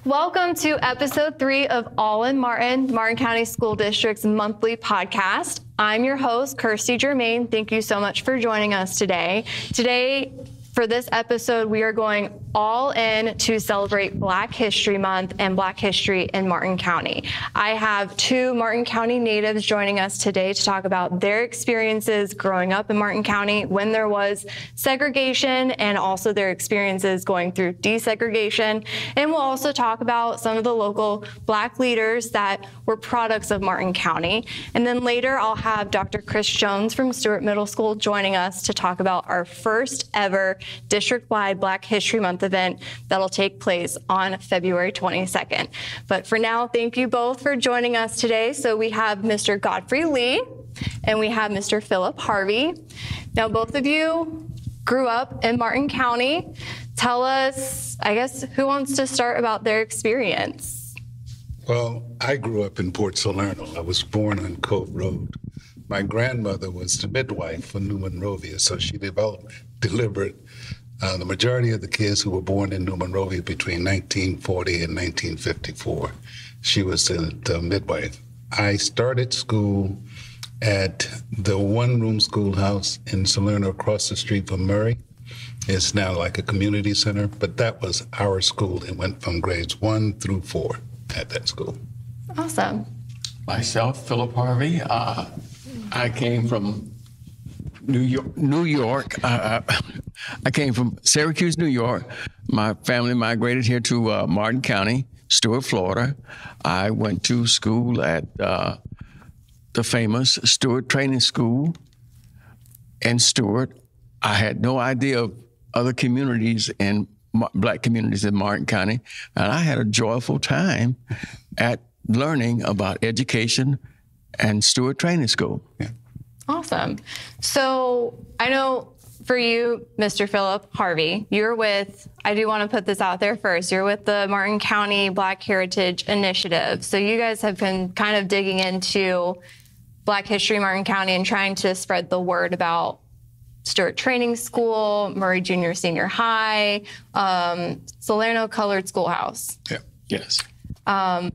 Welcome to episode 3 of All in Martin, Martin County School District's monthly podcast. I'm your host, Kirsty Germain. Thank you so much for joining us today. For this episode, we are going all in to celebrate Black History Month and Black history in Martin County. I have 2 Martin County natives joining us today to talk about their experiences growing up in Martin County when there was segregation and also their experiences going through desegregation. And we'll also talk about some of the local Black leaders that were products of Martin County. And then later, I'll have Dr. Chris Jones from Stewart Middle School joining us to talk about our first ever district-wide Black History Month event that'll take place on February 22nd. But for now, thank you both for joining us today. So we have Mr. Godfrey Lee and we have Mr. Philip Harvey. Now, both of you grew up in Martin County. Tell us, I guess, who wants to start about their experience? Well, I grew up in Port Salerno. I was born on Cove Road. My grandmother was the midwife for New Monrovia, so she delivered the majority of the kids who were born in New Monrovia between 1940 and 1954. She was the midwife. I started school at the one-room schoolhouse in Salerno across the street from Murray. It's now like a community center, but that was our school. It went from grades 1 through 4 at that school. Awesome. Myself, Philip Harvey. I came from New York. I came from Syracuse, New York. My family migrated here to Martin County, Stewart, Florida. I went to school at the famous Stewart Training School in Stewart. I had no idea of other communities and Black communities in Martin County, and I had a joyful time at learning about education and Stewart Training School. Yeah. Awesome. So I know for you, Mr. Philip Harvey, you're with, I do want to put this out there first, you're with the Martin County Black Heritage Initiative. So you guys have been kind of digging into Black history in Martin County and trying to spread the word about Stewart Training School, Murray Junior Senior High, Salerno Colored Schoolhouse. Yeah. Yes.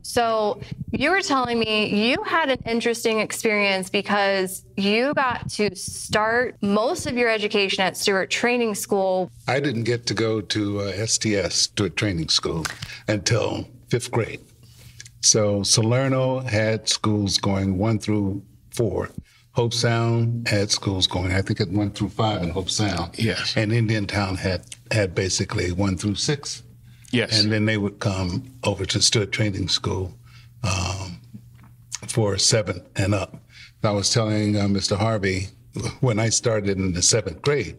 So you were telling me you had an interesting experience because you got to start most of your education at Stewart Training School. I didn't get to go to STS, Stewart Training School, until 5th grade. So Salerno had schools going 1 through 4. Hope Sound had schools going, I think it 1 through 5 in Hope Sound. Yes. And Indiantown had basically 1 through 6. Yes. And then they would come over to Stewart Training School for 7 and up. I was telling Mr. Harvey, when I started in the 7th grade,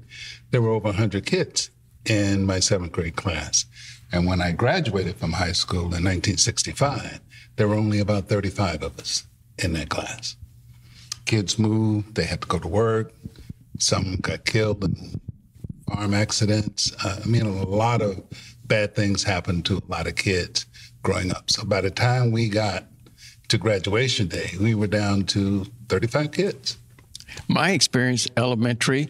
there were over 100 kids in my 7th grade class. And when I graduated from high school in 1965, there were only about 35 of us in that class. Kids moved, they had to go to work. Some got killed in farm accidents. A lot of bad things happened to a lot of kids growing up. So by the time we got to graduation day, we were down to 35 kids. My experience, elementary,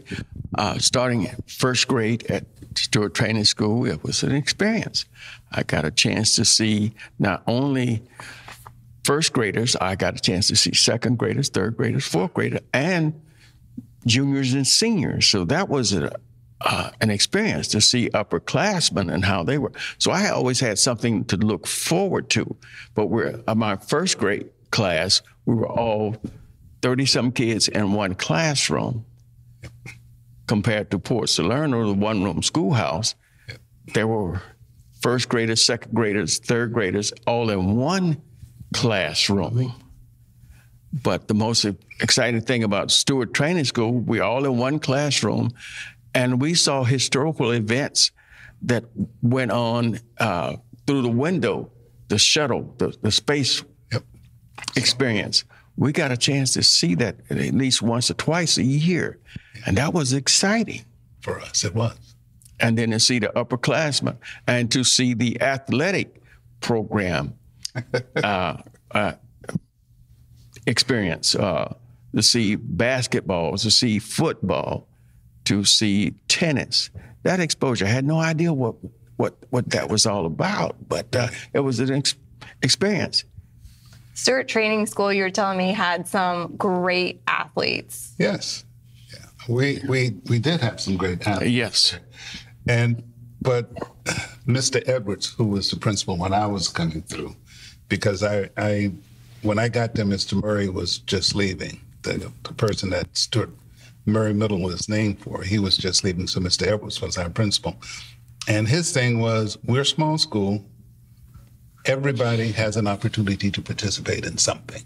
starting 1st grade at Stewart Training School, it was an experience. I got a chance to see not only 1st graders, I got a chance to see 2nd graders, 3rd graders, 4th graders, and juniors and seniors. So that was an experience to see upperclassmen and how they were. So I always had something to look forward to. But my 1st grade class, we were all 30-some kids in one classroom. Compared to Port Salerno, the one-room schoolhouse, there were 1st graders, 2nd graders, 3rd graders, all in one classroom. But the most exciting thing about Stewart Training School, we're all in one classroom, and we saw historical events that went on through the window, the shuttle, the space experience. We got a chance to see that at least once or twice a year, and that was exciting. For us, it was. And then to see the upperclassmen and to see the athletic program experience, to see basketball, to see football, to see tennis. That exposure, I had no idea what what that was all about. But it was an experience. Stewart Training School, you were telling me, had some great athletes. Yes. Yeah. We did have some great athletes. Yes. But Mr. Edwards, who was the principal when I was coming through, because when I got there, Mr. Murray was just leaving. The person that Stewart Murray Middle was named for, he was just leaving, so Mr. Edwards was our principal. And his thing was, we're a small school. Everybody has an opportunity to participate in something.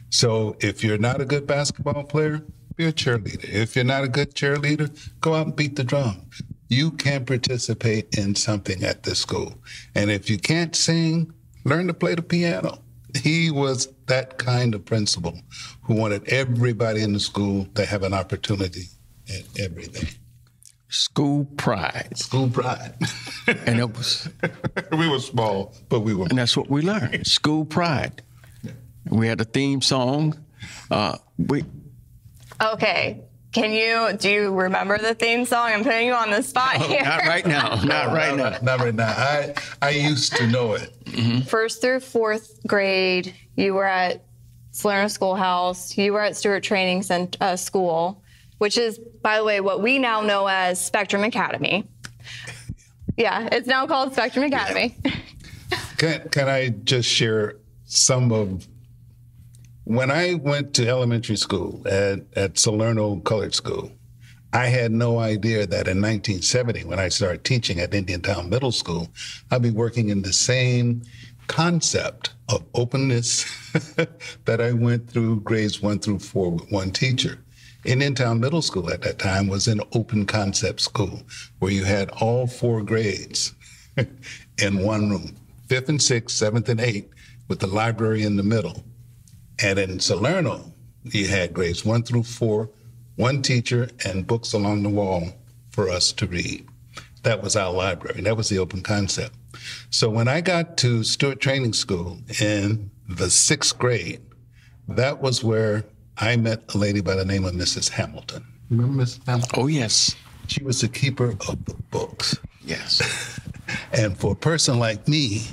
So if you're not a good basketball player, be a cheerleader. If you're not a good cheerleader, go out and beat the drum. You can participate in something at this school. And if you can't sing, learn to play the piano. He was that kind of principal who wanted everybody in the school to have an opportunity at everything. School pride. School pride. And it was... We were small, but we were... And that's what we learned, school pride. We had a theme song. Okay. Do you remember the theme song? I'm putting you on the spot here. Not right now. Not right now. Not right now. I used to know it. Mm-hmm. First through fourth grade, you were at Salerno Schoolhouse. You were at Stewart Training School, which is, by the way, what we now know as Spectrum Academy. Yeah, it's now called Spectrum Academy. Can I just share some of... When I went to elementary school at Salerno Colored School, I had no idea that in 1970, when I started teaching at Indiantown Middle School, I'd be working in the same concept of openness that I went through grades 1 through 4 with one teacher. Indiantown Middle School at that time was an open concept school where you had all 4 grades in one room, 5th and 6th, 7th and 8th, with the library in the middle. And in Salerno, you had grades 1 through 4, one teacher, and books along the wall for us to read. That was our library. That was the open concept. So when I got to Stewart Training School in the 6th grade, that was where I met a lady by the name of Mrs. Hamilton. Remember Mrs. Hamilton? Oh, yes. She was the keeper of the books. Yes. And for a person like me,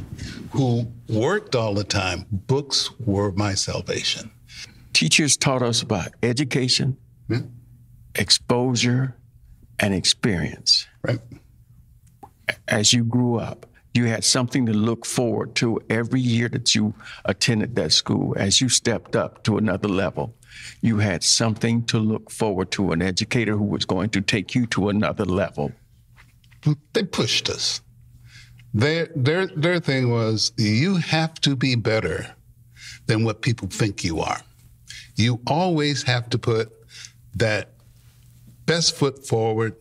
who worked all the time, books were my salvation. Teachers taught us about education, exposure, and experience. Right. As you grew up, you had something to look forward to every year that you attended that school. As you stepped up to another level, you had something to look forward to, an educator who was going to take you to another level. They pushed us. Their thing was, you have to be better than what people think you are. You always have to put that best foot forward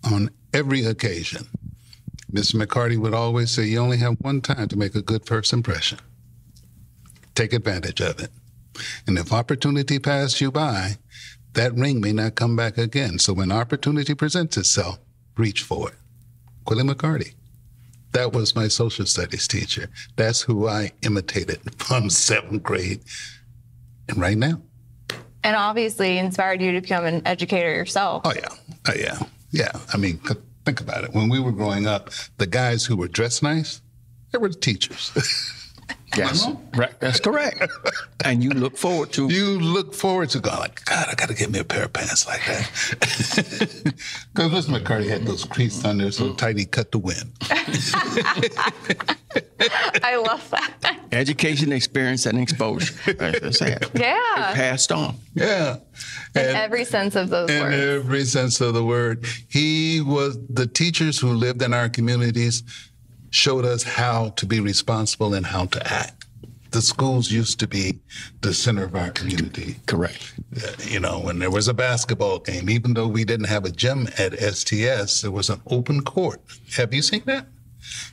on every occasion. Mr. McCarty would always say, you only have one time to make a good first impression. Take advantage of it. And if opportunity passed you by, that ring may not come back again. So when opportunity presents itself, reach for it. Quilly McCarty. That was my social studies teacher. That's who I imitated from 7th grade and right now. And obviously inspired you to become an educator yourself. Oh, yeah. Yeah. I mean, think about it. When we were growing up, the guys who were dressed nice, they were the teachers. Yes, right. That's correct. And you look forward to... You look forward to going like, God, I got to get me a pair of pants like that. Because Mr. McCarty had those creases on there so tight he cut the wind. I love that. Education, experience, and exposure. That's it. Yeah. It passed on. Yeah. In every sense of those words. In every sense of the word. He was the teachers who lived in our communities showed us how to be responsible and how to act. The schools used to be the center of our community. Correct. You know, when there was a basketball game, even though we didn't have a gym at STS, there was an open court. Have you seen that?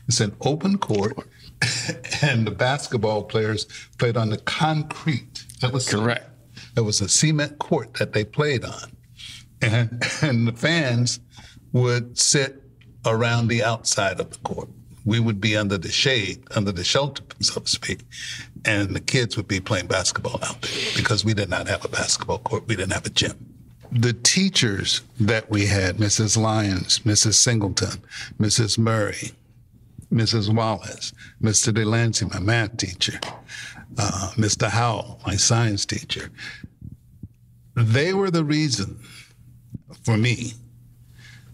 It's an open court, and the basketball players played on the concrete. That was correct. It was a cement court that they played on. And the fans would sit around the outside of the court. We would be under the shade, under the shelter, so to speak, and the kids would be playing basketball out there because we did not have a basketball court. We didn't have a gym. The teachers that we had, Mrs. Lyons, Mrs. Singleton, Mrs. Murray, Mrs. Wallace, Mr. Delancey, my math teacher, Mr. Howell, my science teacher. They were the reason for me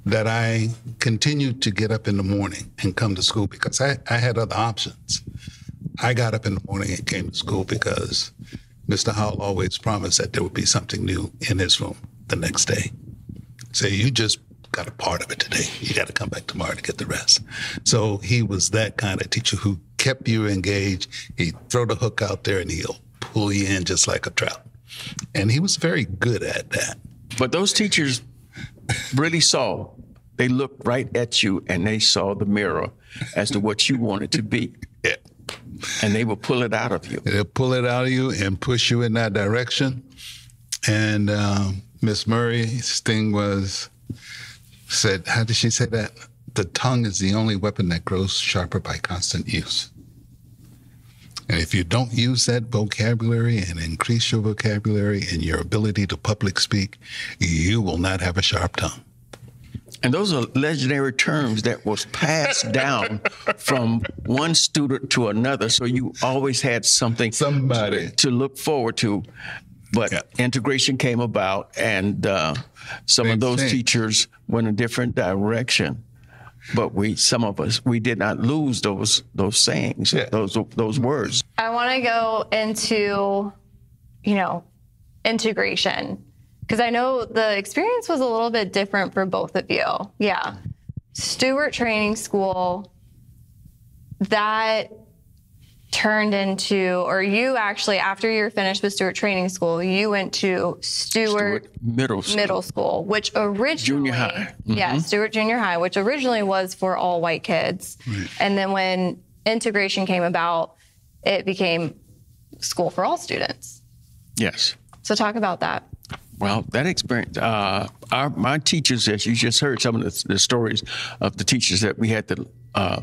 that I continued to get up in the morning and come to school, because I had other options. I got up in the morning and came to school because Mr. Howell always promised that there would be something new in his room the next day. So you just got a part of it today. You got to come back tomorrow to get the rest. So he was that kind of teacher who kept you engaged. He'd throw the hook out there and he'll pull you in just like a trout. And he was very good at that. But those teachers really they looked right at you and they saw the mirror as to what you wanted to be. Yeah. And they would pull it out of you. They'll pull it out of you and push you in that direction. And Miss Murray's thing said, how did she say that? The tongue is the only weapon that grows sharper by constant use. And if you don't use that vocabulary and increase your vocabulary and your ability to public speak, you will not have a sharp tongue. And those are legendary terms that was passed down from one student to another. So you always had somebody to look forward to. But integration came about, and some of those teachers went a different direction. But some of us did not lose those sayings, those words. I want to go into, integration, because I know the experience was a little bit different for both of you. Yeah. Stewart Training School, that turned into, or you actually, after you were finished with Stewart Training School, you went to Stewart Middle School, which originally, Junior High. Mm-hmm. Yeah, Stewart Junior High, which originally was for all white kids. Right. And then when integration came about, it became school for all students. Yes. So talk about that. Well, that experience, my teachers, as you just heard some of the stories of the teachers that we had to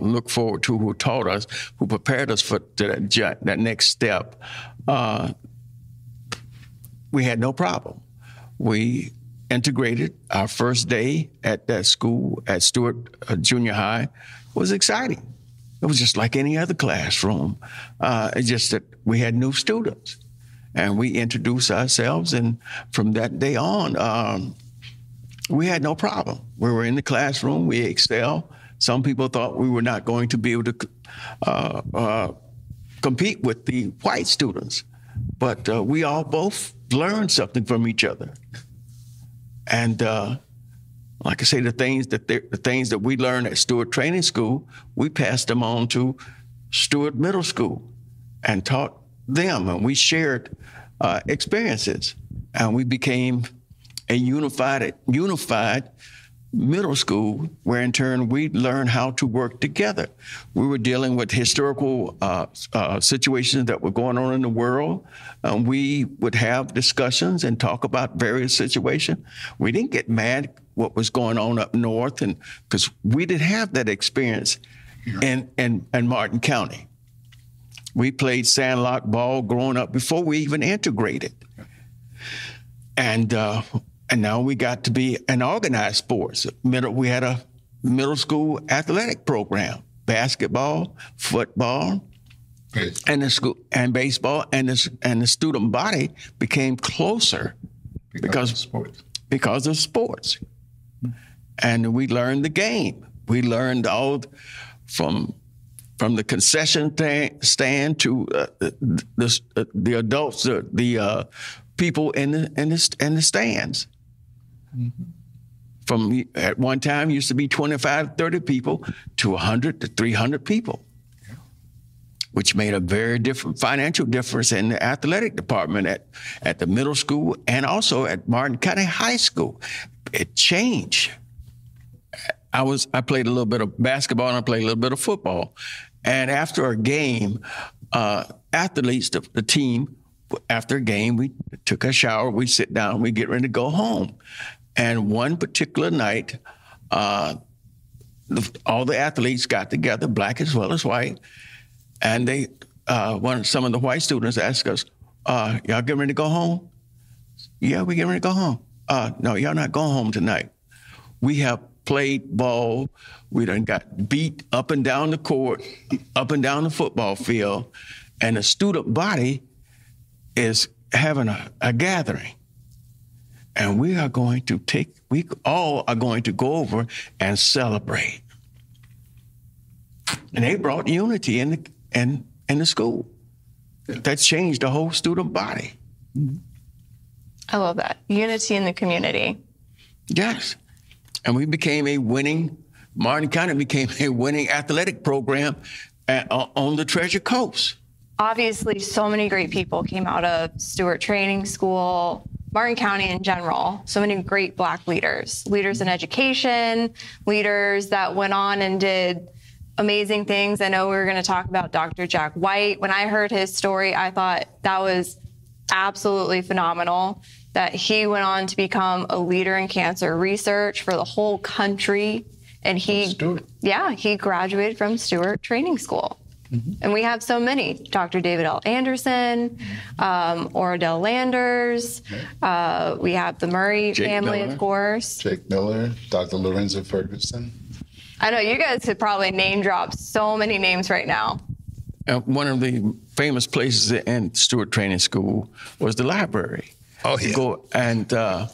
look forward to, who taught us, who prepared us for that next step, we had no problem. We integrated. Our first day at that school, at Stewart Junior High, was exciting. It was just like any other classroom. It's just that we had new students. And we introduced ourselves, and from that day on, we had no problem. We were in the classroom, we excelled. Some people thought we were not going to be able to compete with the white students, but we all both learned something from each other. And like I say, the things that we learned at Stewart Training School, we passed them on to Stewart Middle School and taught them, and we shared experiences, and we became a unified middle school, where in turn we learned how to work together. We were dealing with historical situations that were going on in the world. We would have discussions and talk about various situations. We didn't get mad what was going on up north, and because we didn't have that experience in Martin County. We played sandlot ball growing up before we even integrated. And now we got to be an organized sports. We had a middle school athletic program, basketball, football, and baseball, and the student body became closer because of sports. And we learned the game. We learned all from the concession stand to the adults, the people in the stands. Mm-hmm. From at one time used to be 25, 30 people to 100 to 300 people, which made a very different financial difference in the athletic department at the middle school and also at Martin County High School. It changed. I played a little bit of basketball and I played a little bit of football. And after a game, athletes, the team, after a game, we took a shower, we sit down, we get ready to go home. And one particular night, all the athletes got together, black as well as white, and some of the white students asked us, y'all getting ready to go home? Yeah, we getting ready to go home. No, y'all not going home tonight. We have played ball. We done got beat up and down the court, up and down the football field, and the student body is having a gathering. And we all are going to go over and celebrate. And they brought unity in the school. That changed the whole student body. I love that. Unity in the community. Yes. And Martin County became a winning athletic program on the Treasure Coast. Obviously, so many great people came out of Stewart Training School, Martin County in general. So many great Black leaders in education, leaders that went on and did amazing things. I know we were going to talk about Dr. Jack White. When I heard his story, I thought that was absolutely phenomenal, that he went on to become a leader in cancer research for the whole country. And he graduated from Stewart Training School. Mm-hmm. And we have so many, Dr. David L. Anderson, Oradell Landers. We have the Murray family, Miller. Of course. Jake Miller, Dr. Lorenzo Ferguson. I know you guys could probably name drop so many names right now. One of the famous places in Stewart Training School was the library. Oh, yeah. Go and the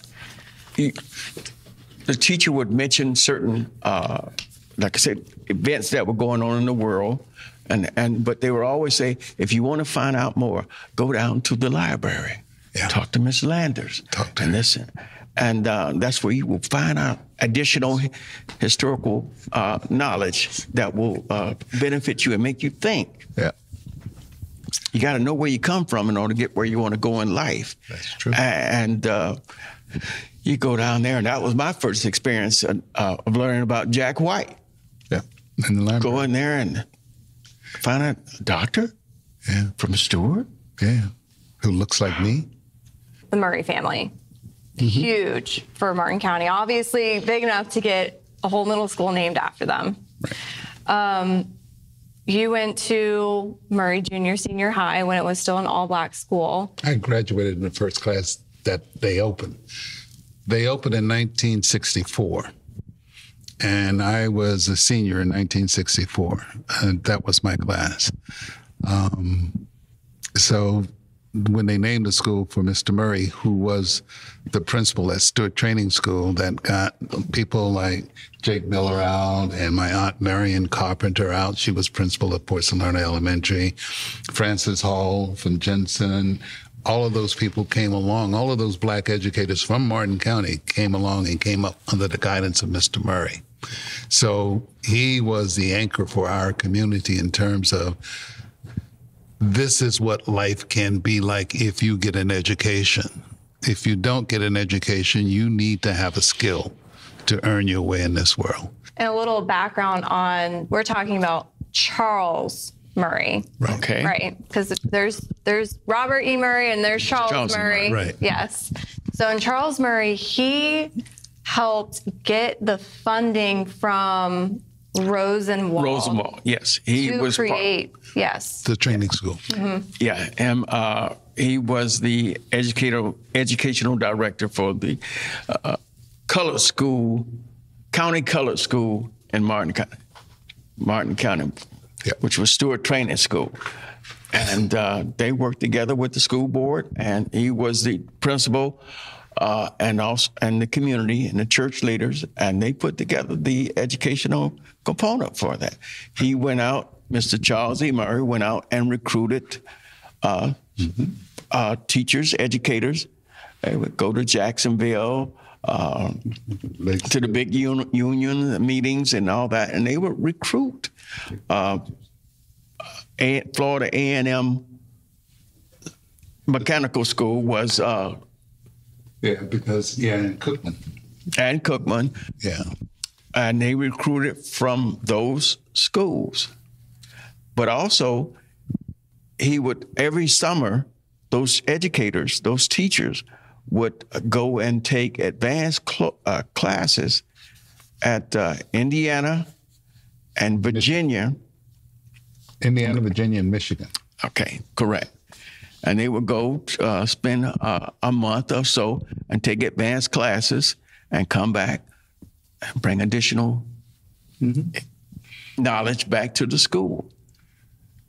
teacher would mention certain, like I said, events that were going on in the world, but they would always say, if you want to find out more, go down to the library. Yeah. Talk to Miss Landers. Talk to her. And listen. And that's where you will find out additional historical knowledge that will benefit you and make you think. Yeah. You got to know where you come from in order to get where you want to go in life. That's true. And you go down there, and that was my first experience of learning about Jack White. Yeah. In the library. Go in there and find a doctor from Stewart. Yeah. Who looks like me. The Murray family. Mm-hmm. Huge for Martin County. Obviously big enough to get a whole middle school named after them. Right. You went to Murray Junior Senior High when it was still an all-Black school. I graduated in the first class that they opened. They opened in 1964, and I was a senior in 1964, and that was my class. So when they named the school for Mr. Murray, who was the principal at Stewart Training School, that got people like Jake Miller out and my Aunt Marion Carpenter out. She was principal at Port Salerno Elementary. Francis Hall from Jensen. All of those people came along. All of those Black educators from Martin County came along and came up under the guidance of Mr. Murray. So he was the anchor for our community in terms of this is what life can be like if you get an education. If you don't get an education, you need to have a skill to earn your way in this world. And a little background on, we're talking about Charles Murray. Right. Okay. Right. Because there's Robert E. Murray and there's Charles Murray. Right. Yes. So in Charles Murray, he helped get the funding from Rosenwald. Yes. He was create, yes. The training school. Mm-hmm. Yeah, and he was the educational director for the colored school, county colored school in Martin County, which was Stewart Training School. And they worked together with the school board, and he was the principal and the community and the church leaders, and they put together the educational component for that. He went out, Mr. Charles E. Murray went out and recruited teachers, educators. They would go to Jacksonville, to the big union meetings and all that, and they would recruit. Florida A&M Mechanical School was... in Cookman. And Cookman. Yeah. And they recruited from those schools. But also, he would, every summer, those educators, those teachers, would go and take advanced classes at Indiana and Virginia. Indiana, Virginia, and Michigan. Okay, correct. And they would go spend a month or so and take advanced classes and come back bring additional knowledge back to the school.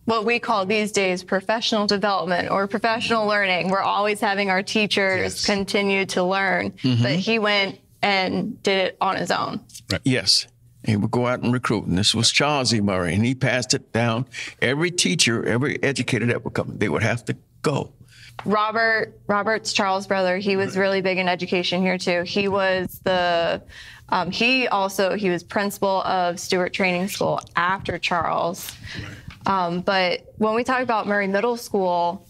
What we call these days professional development or professional learning. We're always having our teachers continue to learn, but he went and did it on his own. Right. Yes. He would go out and recruit. And this was Charles E. Murray, and he passed it down. Every teacher, every educator that would come, they would have to go. Robert's Charles' brother, he was really big in education here too. He was he was principal of Stewart Training School after Charles. But when we talk about Murray Middle School,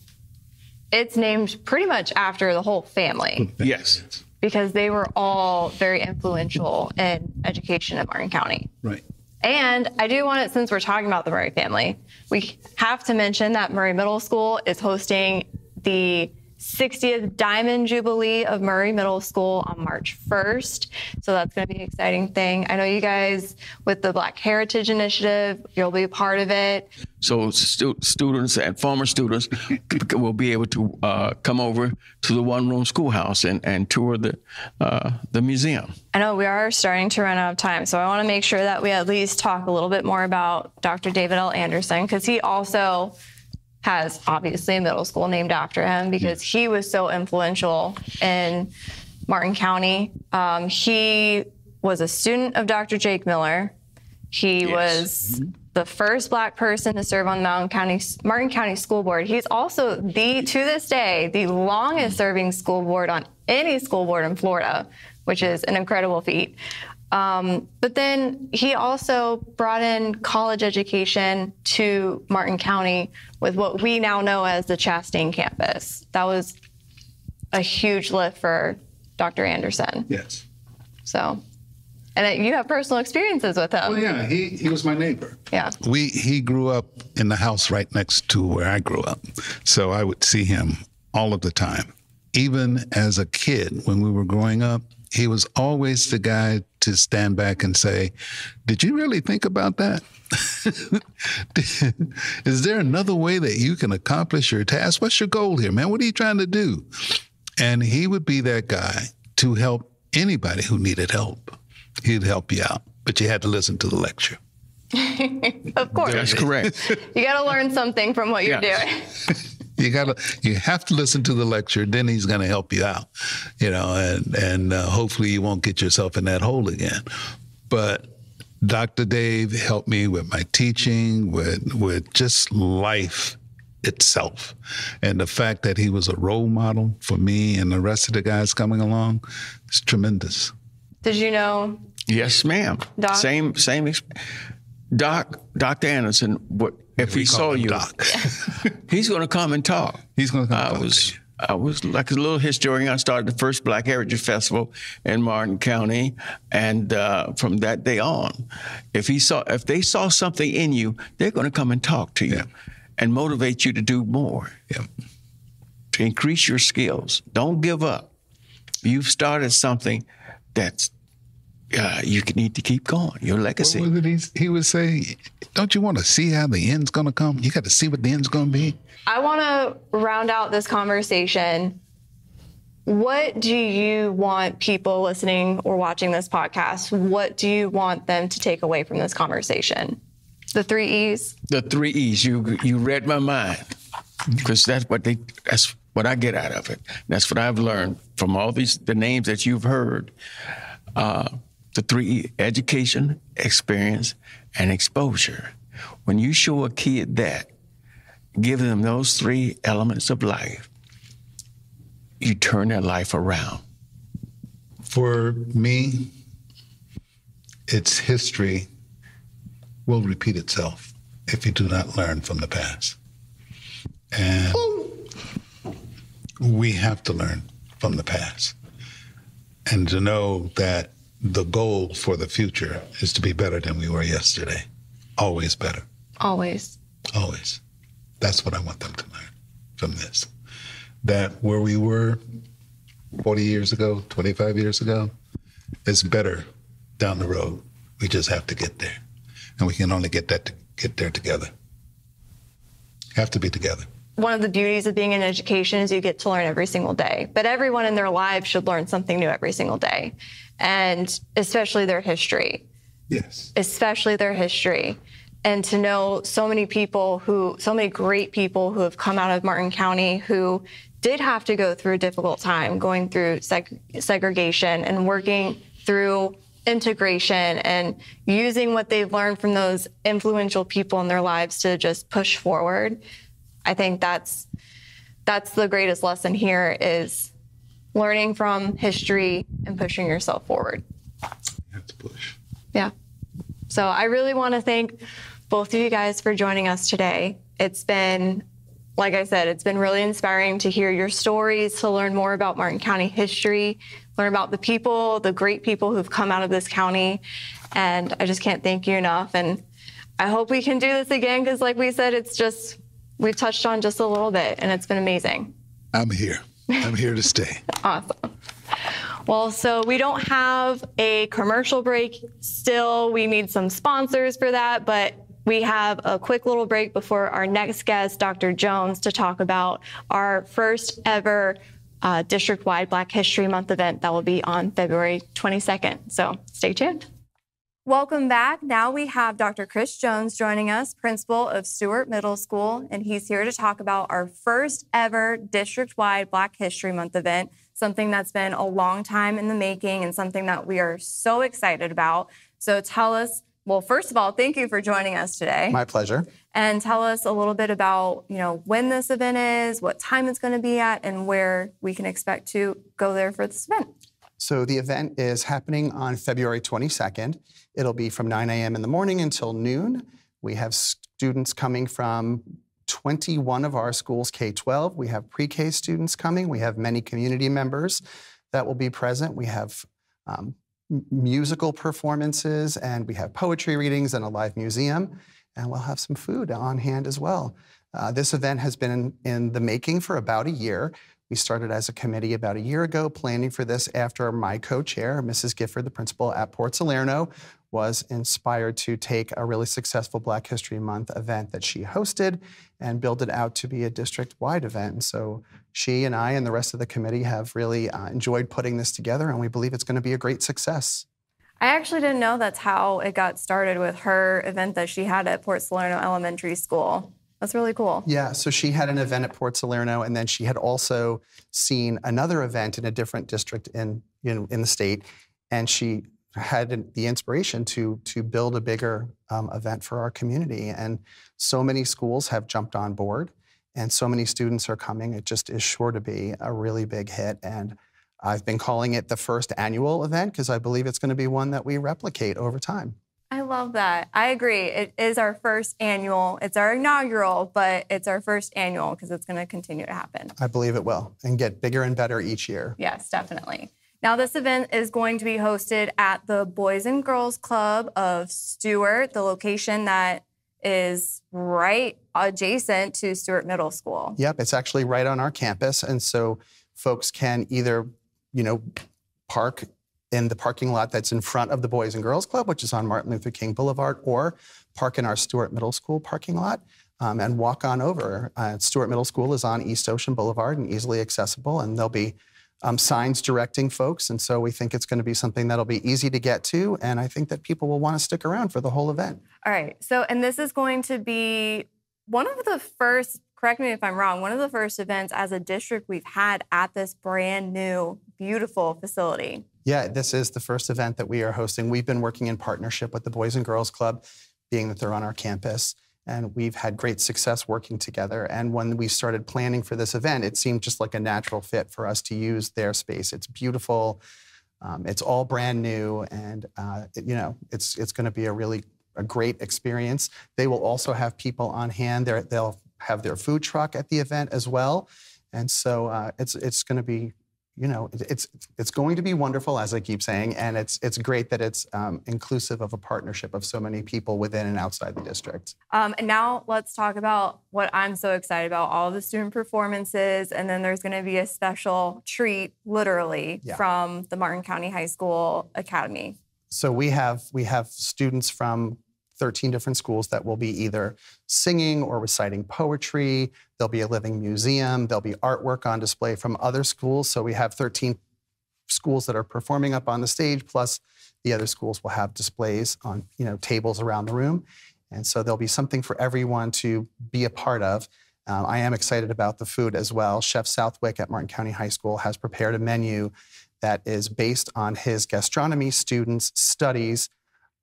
it's named pretty much after the whole family. Yes. Because they were all very influential in education in Martin County. Right. And I do want to, since we're talking about the Murray family, we have to mention that Murray Middle School is hosting the 60th Diamond Jubilee of Murray Middle School on March 1st. So that's going to be an exciting thing. I know you guys, with the Black Heritage Initiative, you'll be a part of it. So students and former students will be able to come over to the one-room schoolhouse and tour the museum. I know we are starting to run out of time, so I want to make sure that we at least talk a little bit more about Dr. David L. Anderson, because he also has obviously a middle school named after him because he was so influential in Martin County. He was a student of Dr. Jake Miller. He was the first Black person to serve on the Martin County School Board. He's also to this day, the longest serving school board on any school board in Florida, which is an incredible feat. But then he also brought in college education to Martin County with what we now know as the Chastain campus. That was a huge lift for Dr. Anderson. Yes. So, and you have personal experiences with him. Well, yeah, he was my neighbor. Yeah. He grew up in the house right next to where I grew up. So I would see him all of the time. Even as a kid, when we were growing up, he was always the guy to stand back and say, did you really think about that? Is there another way that you can accomplish your task? What's your goal here, man? What are you trying to do? And he would be that guy to help anybody who needed help. He'd help you out, but you had to listen to the lecture. Of course. That's correct. You got to learn something from what you're doing. You have to listen to the lecture, then he's going to help you out, and hopefully you won't get yourself in that hole again. But Dr. Dave helped me with my teaching, with just life itself. And the fact that he was a role model for me and the rest of the guys coming along is tremendous. Did you know? Yes, ma'am. Doc? Same. Dr. Anderson, if he saw you, Doc. he's going to come and talk. He's going to come talk to you. I was like a little historian. I started the first Black Heritage Festival in Martin County, and from that day on, if they saw something in you, they're going to come and talk to you and motivate you to do more, to increase your skills. Don't give up. You've started something that's you need to keep going, your legacy. What was it he would say, don't you want to see how the end's going to come? You got to see what the end's going to be. I want to round out this conversation. What do you want people listening or watching this podcast, what do you want them to take away from this conversation? The 3 E's? The 3 E's. You read my mind, because that's what I get out of it. That's what I've learned from all the names that you've heard. The 3 E's: education, experience, and exposure. When you show a kid that, give them those 3 elements of life, you turn their life around. For me, its history will repeat itself if you do not learn from the past. And we have to learn from the past and to know that the goal for the future is to be better than we were yesterday. Always better. Always. Always. That's what I want them to learn from this. That where we were 40 years ago, 25 years ago, is better down the road. We just have to get there. And we can only get there together. Have to be together. one of the beauties of being in education is you get to learn every single day. But everyone in their lives should learn something new every single day, and especially their history. Yes. Especially their history. And to know so many great people who have come out of Martin County who did have to go through a difficult time, going through segregation and working through integration and using what they've learned from those influential people in their lives to just push forward. I think that's the greatest lesson here, is learning from history and pushing yourself forward. You have to push. Yeah. So I really want to thank both of you guys for joining us today. It's been, like I said, it's been really inspiring to hear your stories, to learn more about Martin County history, learn about the people, the great people who've come out of this county. And I just can't thank you enough. And I hope we can do this again, because like we said, we've touched on just a little bit, and it's been amazing. I'm here. I'm here to stay. Awesome. Well, so we don't have a commercial break still. We need some sponsors for that, but we have a quick little break before our next guest, Dr. Jones, to talk about our first ever district-wide Black History Month event that will be on February 22nd. So stay tuned. Welcome back. Now we have Dr. Chris Jones joining us, principal of Stewart Middle School, and he's here to talk about our first ever district-wide Black History Month event, something that's been a long time in the making and something that we are so excited about. So tell us, well, first of all, thank you for joining us today. My pleasure. And tell us a little bit about, when this event is, what time it's going to be at, and where we can expect to go there for this event. So the event is happening on February 22nd. It'll be from 9 a.m. in the morning until noon. We have students coming from 21 of our schools, K-12. We have pre-K students coming. We have many community members that will be present. We have musical performances, and we have poetry readings and a live museum, and we'll have some food on hand as well. This event has been in the making for about a year. We started as a committee about a year ago, planning for this after my co-chair, Mrs. Gifford, the principal at Port Salerno, was inspired to take a really successful Black History Month event that she hosted and build it out to be a district-wide event. And so she and I and the rest of the committee have really enjoyed putting this together, and we believe it's going to be a great success. I actually didn't know that's how it got started with her event that she had at Port Salerno Elementary School. That's really cool. Yeah, so she had an event at Port Salerno, and then she had also seen another event in a different district in the state, and she had the inspiration to build a bigger event for our community. And so many schools have jumped on board, and so many students are coming. It just is sure to be a really big hit. And I've been calling it the first annual event because I believe it's going to be one that we replicate over time. I love that. I agree. It is our first annual. It's our inaugural, but it's our first annual because it's going to continue to happen. I believe it will, and get bigger and better each year. Yes, definitely. Now, this event is going to be hosted at the Boys and Girls Club of Stewart, the location that is right adjacent to Stewart Middle School. Yep, it's actually right on our campus, and so folks can either, park in the parking lot that's in front of the Boys and Girls Club, which is on Martin Luther King Boulevard, or park in our Stewart Middle School parking lot and walk on over. Stewart Middle School is on East Ocean Boulevard and easily accessible, and there'll be signs directing folks, and so we think it's going to be something that'll be easy to get to, and I think that people will want to stick around for the whole event. All right, and this is going to be one of the first, correct me if I'm wrong, one of the first events as a district we've had at this brand new, beautiful facility. Yeah, this is the first event that we are hosting. We've been working in partnership with the Boys and Girls Club, being that they're on our campus, and we've had great success working together. And when we started planning for this event, it seemed just like a natural fit for us to use their space. It's beautiful, it's all brand new, and it's going to be a great experience. They will also have people on hand. They'll have their food truck at the event as well, and so it's going to be. It's going to be wonderful, as I keep saying, and it's great that it's inclusive of a partnership of so many people within and outside the district. And now let's talk about what I'm so excited about, all the student performances, and then there's going to be a special treat, literally, from the Martin County High School Academy. So we have students from 13 different schools that will be either singing or reciting poetry. There'll be a living museum. There'll be artwork on display from other schools. So we have 13 schools that are performing up on the stage, plus the other schools will have displays on, tables around the room. And so there'll be something for everyone to be a part of. I am excited about the food as well. Chef Southwick at Martin County High School has prepared a menu that is based on his gastronomy students' studies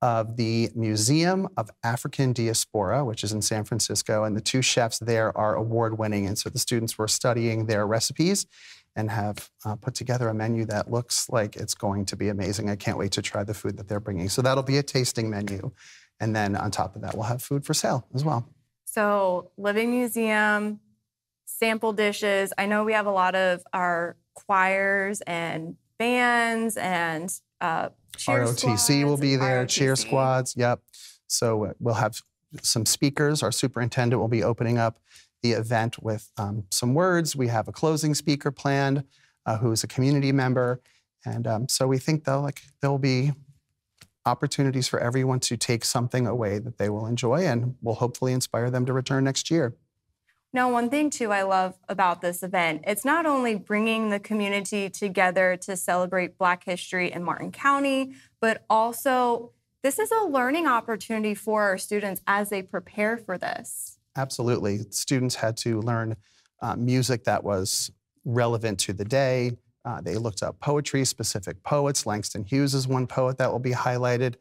of the Museum of African Diaspora, which is in San Francisco. And the two chefs there are award-winning. And so the students were studying their recipes and have put together a menu that looks like it's going to be amazing. I can't wait to try the food that they're bringing. So that'll be a tasting menu. And then on top of that, we'll have food for sale as well. So living museum, sample dishes. I know we have a lot of our choirs and bands and cheer ROTC squads will be there, ROTC. Cheer squads, yep. So we'll have some speakers. Our superintendent will be opening up the event with some words. We have a closing speaker planned who's a community member. And so we think there'll be opportunities for everyone to take something away that they will enjoy and will hopefully inspire them to return next year. Now, one thing, too, I love about this event, it's not only bringing the community together to celebrate Black history in Martin County, but also this is a learning opportunity for our students as they prepare for this. Absolutely. Students had to learn music that was relevant to the day. They looked up poetry, specific poets. Langston Hughes is one poet that will be highlighted.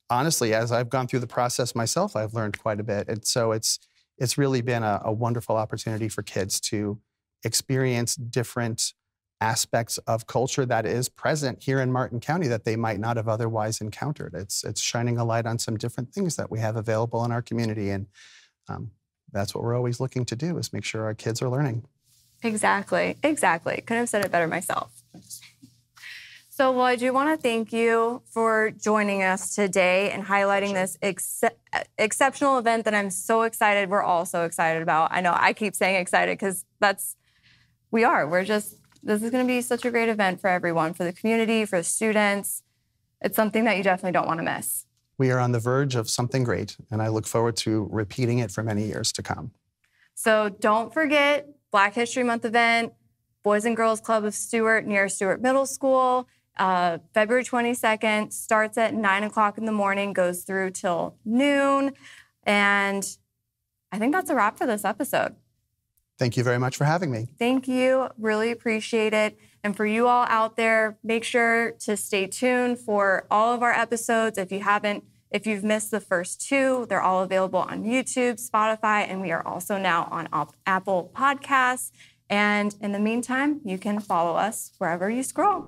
Honestly, as I've gone through the process myself, I've learned quite a bit. And so it's really been a wonderful opportunity for kids to experience different aspects of culture that is present here in Martin County that they might not have otherwise encountered. It's shining a light on some different things that we have available in our community. And that's what we're always looking to do, is make sure our kids are learning. Exactly. Couldn't have said it better myself. So, well, I do want to thank you for joining us today and highlighting this exceptional event that I'm so excited. We're all so excited about. I know I keep saying excited because we are. This is going to be such a great event for everyone, for the community, for the students. It's something that you definitely don't want to miss. We are on the verge of something great, and I look forward to repeating it for many years to come. So don't forget Black History Month event, Boys and Girls Club of Stewart near Stewart Middle School. February 22nd, starts at 9 o'clock in the morning, goes through till noon. And I think that's a wrap for this episode. Thank you very much for having me. Thank you. Really appreciate it. And for you all out there, make sure to stay tuned for all of our episodes. If you've missed the first two, they're all available on YouTube, Spotify, and we are also now on Apple Podcasts. And in the meantime, you can follow us wherever you scroll.